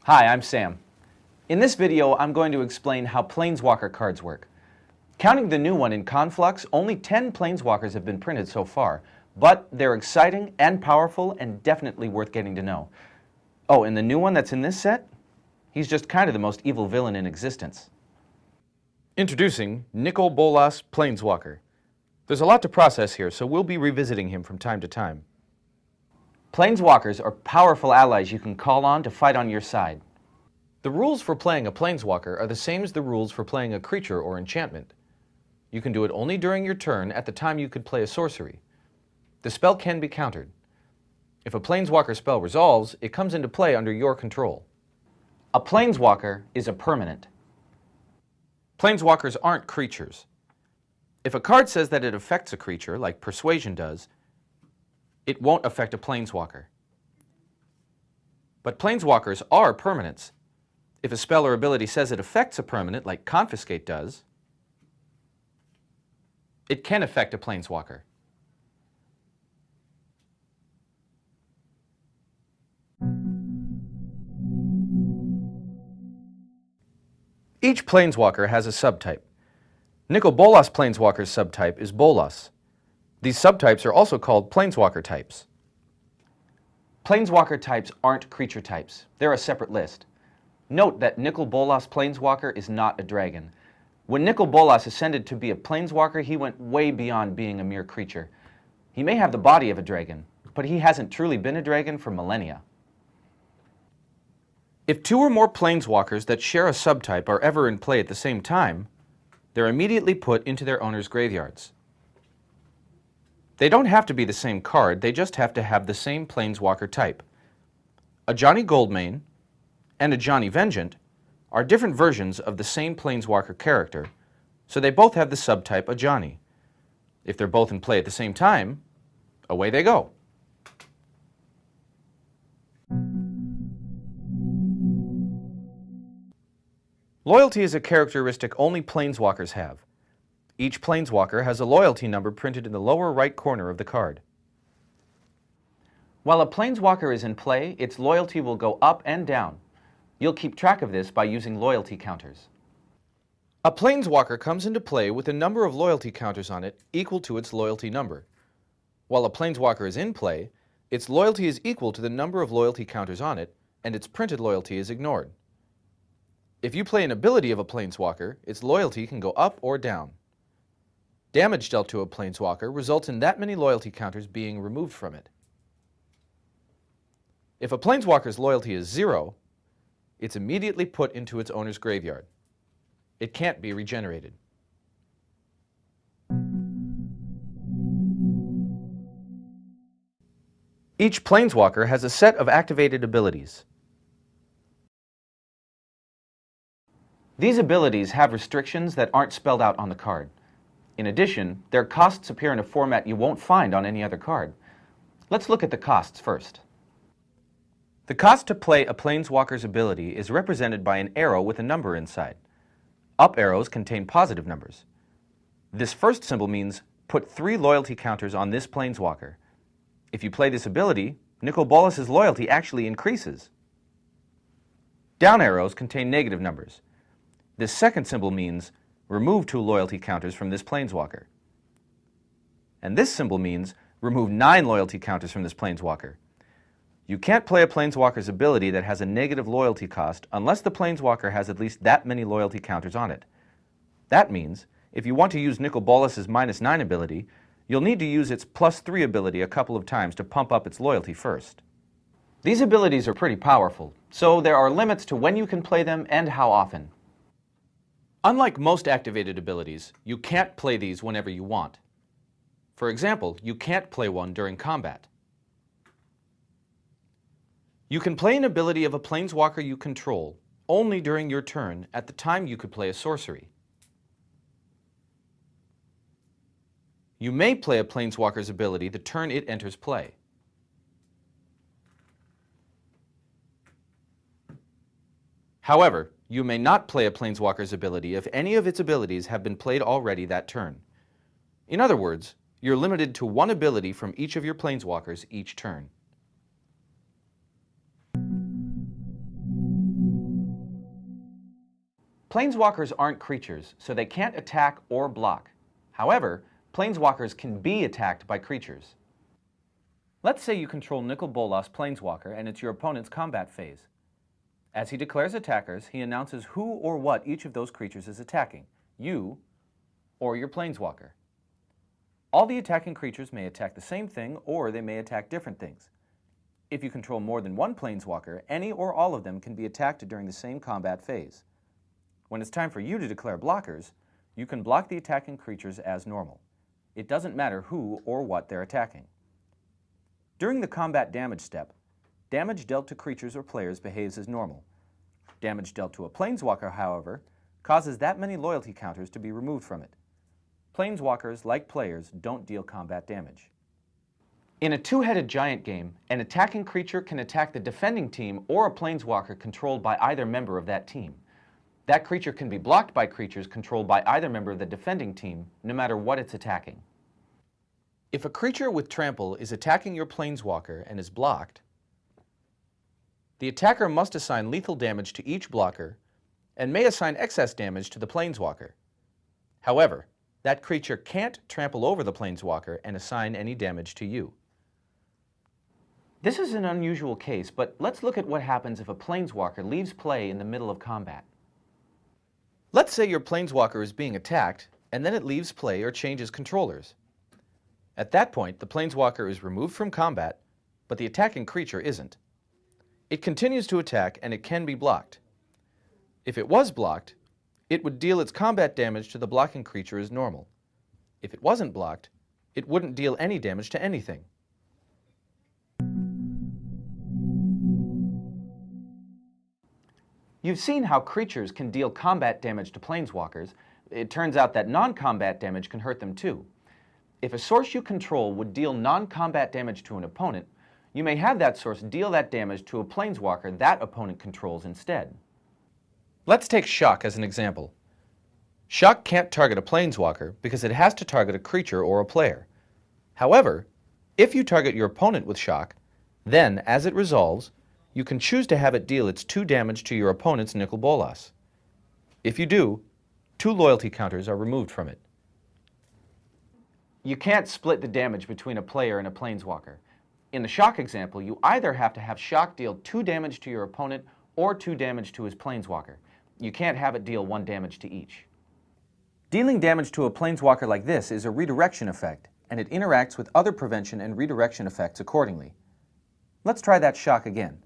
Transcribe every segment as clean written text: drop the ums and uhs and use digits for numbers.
Hi, I'm Sam. In this video, I'm going to explain how Planeswalker cards work. Counting the new one in Conflux, only 10 Planeswalkers have been printed so far, but they're exciting and powerful and definitely worth getting to know. Oh, and the new one that's in this set? He's just kind of the most evil villain in existence. Introducing Nicol Bolas Planeswalker. There's a lot to process here, so we'll be revisiting him from time to time. Planeswalkers are powerful allies you can call on to fight on your side. The rules for playing a Planeswalker are the same as the rules for playing a creature or enchantment. You can do it only during your turn at the time you could play a sorcery. The spell can be countered. If a Planeswalker spell resolves, it comes into play under your control. A Planeswalker is a permanent. Planeswalkers aren't creatures. If a card says that it affects a creature, like Persuasion does, it won't affect a Planeswalker. But Planeswalkers are permanents. If a spell or ability says it affects a permanent, like Confiscate does, it can affect a Planeswalker. Each Planeswalker has a subtype. Nicol Bolas Planeswalker's subtype is Bolas. These subtypes are also called Planeswalker types. Planeswalker types aren't creature types. They're a separate list. Note that Nicol Bolas Planeswalker is not a dragon. When Nicol Bolas ascended to be a Planeswalker, he went way beyond being a mere creature. He may have the body of a dragon, but he hasn't truly been a dragon for millennia. If two or more Planeswalkers that share a subtype are ever in play at the same time, they're immediately put into their owners' graveyards. They don't have to be the same card, they just have to have the same Planeswalker type. A Johnny Goldmane and a Johnny Vengeant are different versions of the same Planeswalker character, so they both have the subtype a Johnny. If they're both in play at the same time, away they go. Loyalty is a characteristic only Planeswalkers have. Each Planeswalker has a loyalty number printed in the lower right corner of the card. While a Planeswalker is in play, its loyalty will go up and down. You'll keep track of this by using loyalty counters. A Planeswalker comes into play with a number of loyalty counters on it equal to its loyalty number. While a Planeswalker is in play, its loyalty is equal to the number of loyalty counters on it, and its printed loyalty is ignored. If you play an ability of a Planeswalker, its loyalty can go up or down. Damage dealt to a Planeswalker results in that many loyalty counters being removed from it. If a Planeswalker's loyalty is 0, it's immediately put into its owner's graveyard. It can't be regenerated. Each Planeswalker has a set of activated abilities. These abilities have restrictions that aren't spelled out on the card. In addition, their costs appear in a format you won't find on any other card. Let's look at the costs first. The cost to play a Planeswalker's ability is represented by an arrow with a number inside. Up arrows contain positive numbers. This first symbol means put 3 loyalty counters on this Planeswalker. If you play this ability, Nicol Bolas' loyalty actually increases. Down arrows contain negative numbers. This second symbol means remove 2 loyalty counters from this Planeswalker. And this symbol means remove 9 loyalty counters from this Planeswalker. You can't play a Planeswalker's ability that has a negative loyalty cost unless the Planeswalker has at least that many loyalty counters on it. That means, if you want to use Nicol Bolas' -9 ability, you'll need to use its +3 ability a couple of times to pump up its loyalty first. These abilities are pretty powerful, so there are limits to when you can play them and how often. Unlike most activated abilities, you can't play these whenever you want. For example, you can't play one during combat. You can play an ability of a Planeswalker you control only during your turn at the time you could play a sorcery. You may play a Planeswalker's ability the turn it enters play. However, you may not play a Planeswalker's ability if any of its abilities have been played already that turn. In other words, you're limited to 1 ability from each of your Planeswalkers each turn. Planeswalkers aren't creatures, so they can't attack or block. However, Planeswalkers can be attacked by creatures. Let's say you control Nicol Bolas Planeswalker and it's your opponent's combat phase. As he declares attackers, he announces who or what each of those creatures is attacking, you or your Planeswalker. All the attacking creatures may attack the same thing or they may attack different things. If you control more than one Planeswalker, any or all of them can be attacked during the same combat phase. When it's time for you to declare blockers, you can block the attacking creatures as normal. It doesn't matter who or what they're attacking. During the combat damage step, damage dealt to creatures or players behaves as normal. Damage dealt to a Planeswalker, however, causes that many loyalty counters to be removed from it. Planeswalkers, like players, don't deal combat damage. In a two-headed giant game, an attacking creature can attack the defending team or a Planeswalker controlled by either member of that team. That creature can be blocked by creatures controlled by either member of the defending team, no matter what it's attacking. If a creature with trample is attacking your Planeswalker and is blocked, the attacker must assign lethal damage to each blocker and may assign excess damage to the Planeswalker. However, that creature can't trample over the Planeswalker and assign any damage to you. This is an unusual case, but let's look at what happens if a Planeswalker leaves play in the middle of combat. Let's say your Planeswalker is being attacked, and then it leaves play or changes controllers. At that point, the Planeswalker is removed from combat, but the attacking creature isn't. It continues to attack, and it can be blocked. If it was blocked, it would deal its combat damage to the blocking creature as normal. If it wasn't blocked, it wouldn't deal any damage to anything. You've seen how creatures can deal combat damage to Planeswalkers. It turns out that non-combat damage can hurt them too. If a source you control would deal non-combat damage to an opponent, you may have that source deal that damage to a Planeswalker that opponent controls instead. Let's take Shock as an example. Shock can't target a Planeswalker because it has to target a creature or a player. However, if you target your opponent with Shock, then, as it resolves, you can choose to have it deal its 2 damage to your opponent's Nicol Bolas. If you do, 2 loyalty counters are removed from it. You can't split the damage between a player and a Planeswalker. In the Shock example, you either have to have Shock deal 2 damage to your opponent or 2 damage to his Planeswalker. You can't have it deal 1 damage to each. Dealing damage to a Planeswalker like this is a redirection effect, and it interacts with other prevention and redirection effects accordingly. Let's try that Shock again.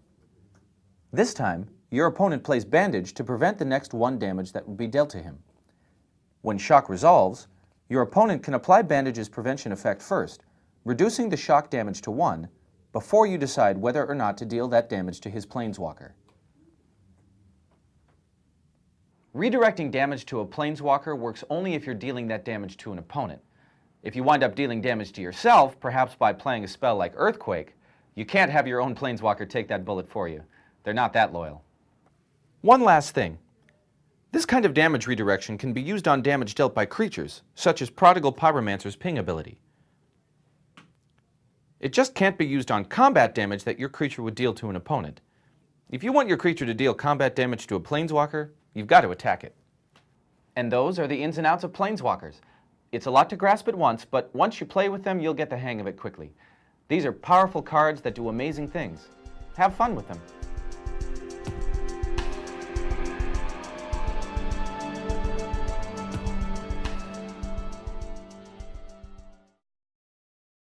This time, your opponent plays Bandage to prevent the next 1 damage that would be dealt to him. When Shock resolves, your opponent can apply Bandage's prevention effect first, reducing the Shock damage to 1 before you decide whether or not to deal that damage to his Planeswalker. Redirecting damage to a Planeswalker works only if you're dealing that damage to an opponent. If you wind up dealing damage to yourself, perhaps by playing a spell like Earthquake, you can't have your own Planeswalker take that bullet for you. They're not that loyal. One last thing. This kind of damage redirection can be used on damage dealt by creatures, such as Prodigal Pyromancer's ping ability. It just can't be used on combat damage that your creature would deal to an opponent. If you want your creature to deal combat damage to a Planeswalker, you've got to attack it. And those are the ins and outs of Planeswalkers. It's a lot to grasp at once, but once you play with them, you'll get the hang of it quickly. These are powerful cards that do amazing things. Have fun with them.